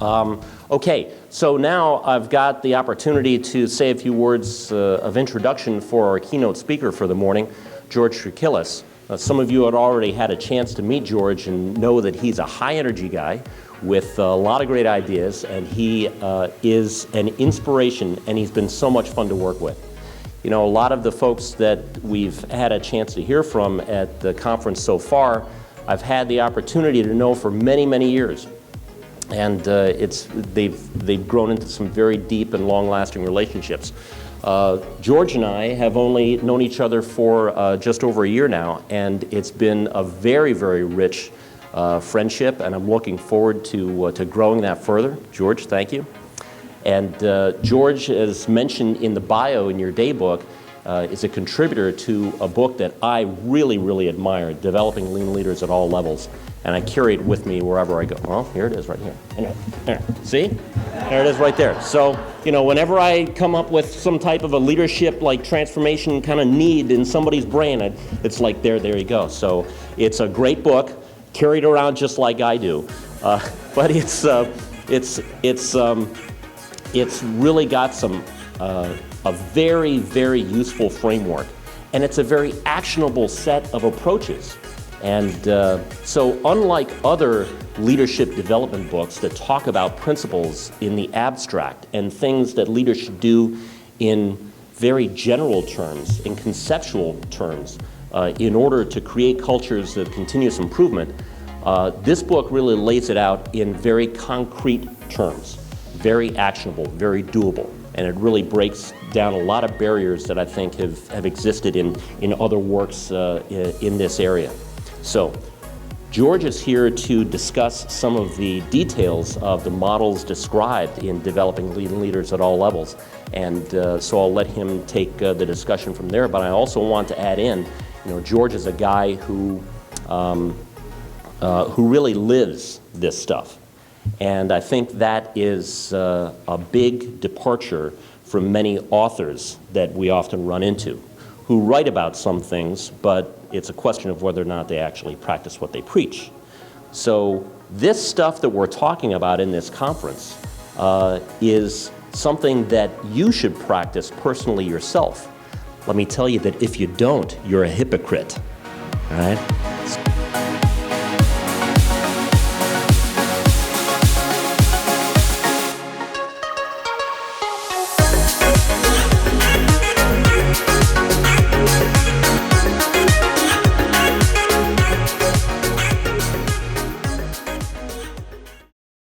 Okay, so now I've got the opportunity to say a few words of introduction for our keynote speaker for the morning, George Trachillis. Some of you had already had a chance to meet George and know that he's a high-energy guy with a lot of great ideas, and he is an inspiration, and he's been so much fun to work with. You know, a lot of the folks that we've had a chance to hear from at the conference so far, I've had the opportunity to know for many, many years. And they've grown into some very deep and long-lasting relationships. George and I have only known each other for just over a year now, and it's been a very, very rich friendship, and I'm looking forward to growing that further. George, thank you. And George, as mentioned in the bio in your day book, is a contributor to a book that I really, really admire, Developing Lean Leaders at All Levels. And I carry it with me wherever I go. Well, here it is right here. There. See? There it is right there. So, you know, whenever I come up with some type of a leadership like transformation kind of need in somebody's brain, it's like there you go. So it's a great book, carried around just like I do. But it's really got some a very, very useful framework. And it's a very actionable set of approaches. And so unlike other leadership development books that talk about principles in the abstract and things that leaders should do in very general terms, in conceptual terms, in order to create cultures of continuous improvement, this book really lays it out in very concrete terms, very actionable, very doable. And it really breaks down a lot of barriers that I think have existed in other works in this area. So, George is here to discuss some of the details of the models described in Developing Lean Leaders at All Levels. And so I'll let him take the discussion from there. But I also want to add in, you know, George is a guy who really lives this stuff. And I think that is a big departure from many authors that we often run into, who write about some things, but it's a question of whether or not they actually practice what they preach. So this stuff that we're talking about in this conference is something that you should practice personally yourself. Let me tell you that if you don't, you're a hypocrite, all right?